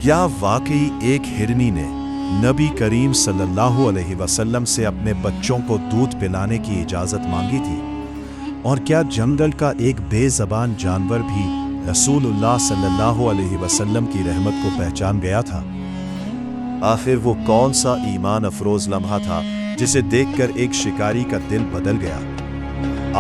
क्या वाकई एक हिरनी ने नबी करीम सल्लल्लाहु अलैहि वसल्लम से अपने बच्चों को दूध पिलाने की इजाज़त मांगी थी? और क्या जंगल का एक बेज़बान जानवर भी रसूलुल्लाह सल्लल्लाहु अलैहि वसल्लम की रहमत को पहचान गया था? आखिर वो कौन सा ईमान अफरोज लम्हा था जिसे देखकर एक शिकारी का दिल बदल गया?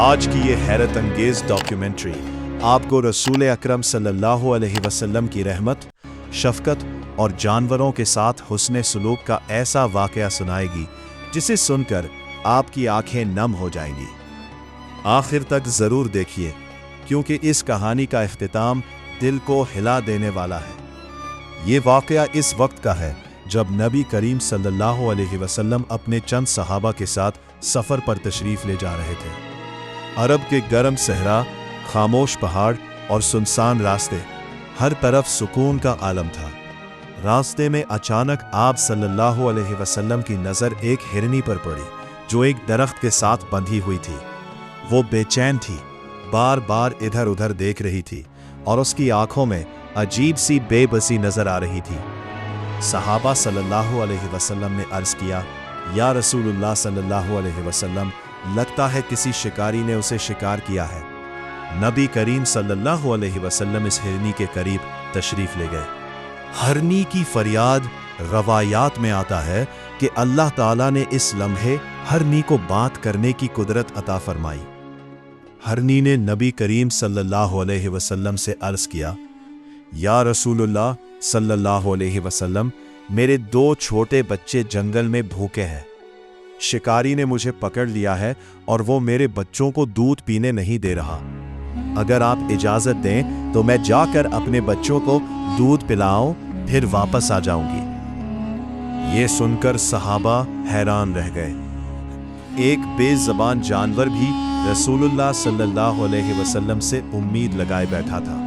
आज की ये हैरत अंगेज डॉक्यूमेंट्री आपको रसूल अकरम सल्लल्लाहु अलैहि वसल्लम की रहमत, शफकत और जानवरों के साथ हुस्ने सुलूक का ऐसा वाकया सुनाएगी जिसे सुनकर आपकी आंखें नम हो जाएंगी। आखिर तक जरूर देखिए, क्योंकि इस कहानी का इख्तिताम दिल को हिला देने वाला है। ये वाकया इस वक्त का है जब नबी करीम सल्लल्लाहु अलैहि वसल्लम अपने चंद सहाबा के साथ सफर पर तशरीफ ले जा रहे थे। अरब के गर्म सहरा, खामोश पहाड़ और सुनसान रास्ते, हर तरफ सुकून का आलम था। रास्ते में अचानक आप सल्लल्लाहु अलैहि वसल्लम की नज़र एक हिरनी पर पड़ी जो एक दरख्त के साथ बंधी हुई थी। वो बेचैन थी, बार बार इधर उधर देख रही थी और उसकी आंखों में अजीब सी बेबसी नजर आ रही थी। सहाबा सल्लल्लाहु अलैहि वसल्लम ने अर्ज किया, या रसूलुल्लाह सल्लल्लाहु अलैहि वसल्लम, लगता है किसी शिकारी ने उसे शिकार किया है। नबी करीम सल्लल्लाहु अलैहि वसल्लम इस हिरनी के करीब तशरीफ ले गए। हिरनी की फरियाद रवायात में आता है कि अल्लाह ताला ने इस लम्हे हिरनी को बात करने की कुदरत अता फरमाई। हिरनी ने नबी करीम सल्लल्लाहु अलैहि वसल्लम से अर्ज किया, या रसूलुल्लाह सल्लल्लाहु अलैहि वसल्लम, मेरे 2 छोटे बच्चे जंगल में भूखे हैं। शिकारी ने मुझे पकड़ लिया है और वो मेरे बच्चों को दूध पीने नहीं दे रहा। अगर आप इजाजत दें तो मैं जाकर अपने बच्चों को दूध पिलाऊं, फिर वापस आ जाऊंगी। ये सुनकर सहाबा हैरान रह गए। एक बेज़बान जानवर भी रसूलुल्लाह सल्लल्लाहु अलैहि वसल्लम से उम्मीद लगाए बैठा था।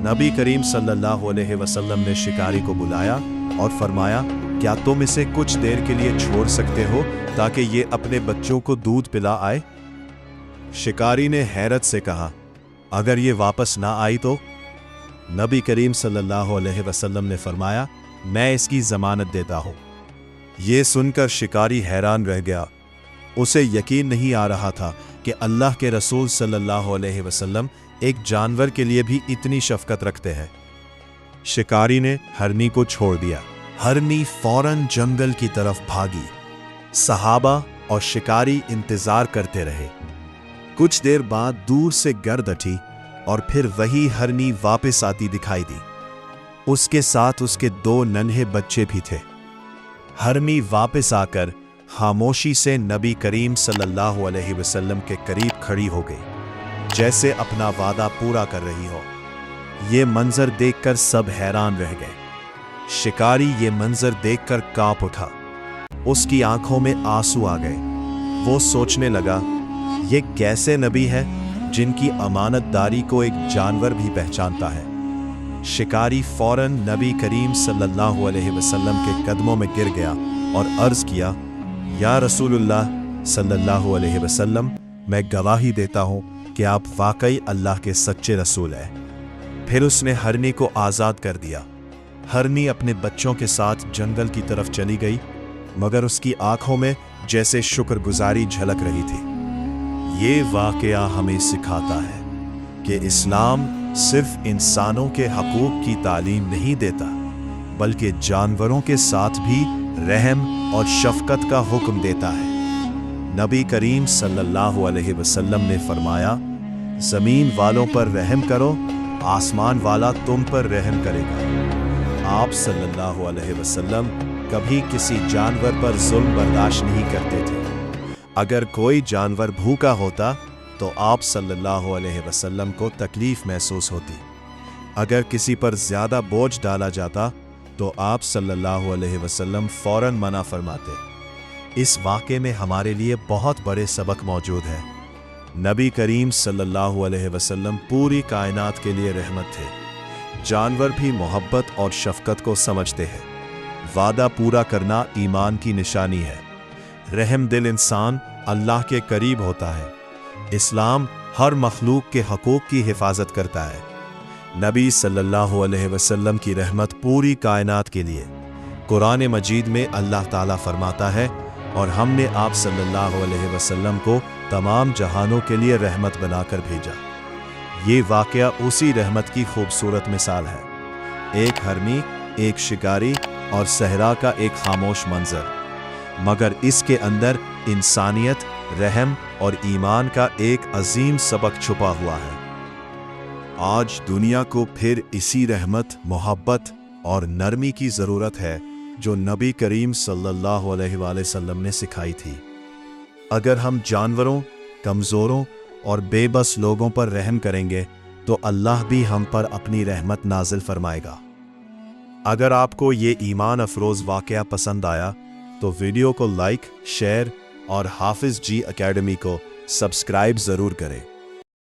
नबी करीम सल्लल्लाहु अलैहि वसल्लम ने शिकारी को बुलाया और फरमाया, क्या तुम इसे कुछ देर के लिए छोड़ सकते हो ताकि ये अपने बच्चों को दूध पिला आए? शिकारी ने हैरत से कहा, अगर ये वापस ना आई तो? नबी करीम सल्लल्लाहु अलैहि वसल्लम ने फरमाया, मैं इसकी जमानत देता हूं। ये सुनकर शिकारी हैरान रह गया। उसे यकीन नहीं आ रहा था कि अल्लाह के रसूल सल्लल्लाहु अलैहि वसल्लम एक जानवर के लिए भी इतनी शफकत रखते हैं। शिकारी ने हिरनी को छोड़ दिया। हिरनी फौरन जंगल की तरफ भागी। सहाबा और शिकारी इंतजार करते रहे। कुछ देर बाद दूर से गर्द उठी और फिर वही हिरनी वापस आती दिखाई दी। उसके साथ उसके 2 नन्हे बच्चे भी थे। हिरनी वापस आकर खामोशी से नबी करीम सल्लल्लाहु अलैहि वसल्लम के करीब खड़ी हो गई, जैसे अपना वादा पूरा कर रही हो। ये मंजर देखकर सब हैरान रह गए। शिकारी ये मंजर देखकर कांप उठा। उसकी आंखों में आंसू आ गए। वो सोचने लगा, ये कैसे नबी है जिनकी अमानतदारी को एक जानवर भी पहचानता है। शिकारी फौरन नबी करीम सल्लल्लाहु अलैहि वसल्लम के कदमों में गिर गया और अर्ज किया, या रसूलुल्लाह सल्लल्लाहु अलैहि वसल्लम, मैं गवाही देता हूं कि आप वाकई अल्लाह के सच्चे रसूल हैं। फिर उसने हिरनी को आज़ाद कर दिया। हिरनी अपने बच्चों के साथ जंगल की तरफ चली गई, मगर उसकी आंखों में जैसे शुक्रगुजारी झलक रही थी। ये वाकया हमें सिखाता है कि इस्लाम सिर्फ इंसानों के हकूक की तालीम नहीं देता, बल्कि जानवरों के साथ भी रहम और शफकत का हुक्म देता है। नबी करीम सल्लल्लाहु अलैहि वसल्लम ने फरमाया, ज़मीन वालों पर रहम करो, आसमान वाला तुम पर रहम करेगा। आप सल्लल्लाहु अलैहि वसल्लम कभी किसी जानवर पर जुल्म बर्दाश्त नहीं करते थे। अगर कोई जानवर भूखा होता तो आप सल्लल्लाहु अलैहि वसल्लम को तकलीफ महसूस होती। अगर किसी पर ज्यादा बोझ डाला जाता तो आप सल्लल्लाहु अलैहि वसल्लम फौरन मना फरमाते। इस वाक़े में हमारे लिए बहुत बड़े सबक मौजूद हैं। नबी करीम सल्लल्लाहु अलैहि वसल्लम पूरी कायनात के लिए रहमत थे। जानवर भी मोहब्बत और शफकत को समझते हैं। वादा पूरा करना ईमान की निशानी है। रहम दिल इंसान अल्लाह के करीब होता है। इस्लाम हर मखलूक के हकूक की हिफाजत करता है। नबी सल्लल्लाहु अलैहि वसल्लम की रहमत पूरी कायनात के लिए। कुरान मजीद में अल्लाह ताला फरमाता है, और हमने आप सल्लल्लाहु अलैहि वसल्लम को तमाम जहानों के लिए रहमत बनाकर भेजा। ये वाक़या उसी रहमत की खूबसूरत मिसाल है। एक हरमी, एक शिकारी और सहरा का एक खामोश मंजर, मगर इसके अंदर इंसानियत, रहम और ईमान का एक अजीम सबक छुपा हुआ है। आज दुनिया को फिर इसी रहमत, मोहब्बत और नरमी की ज़रूरत है जो नबी करीम सल्लल्लाहु अलैहि वसल्लम ने सिखाई थी। अगर हम जानवरों, कमज़ोरों और बेबस लोगों पर रहम करेंगे तो अल्लाह भी हम पर अपनी रहमत नाजिल फरमाएगा। अगर आपको ये ईमान अफरोज़ वाक़या पसंद आया तो वीडियो को लाइक, शेयर और हाफिज़ जी एकेडमी को सब्सक्राइब ज़रूर करें।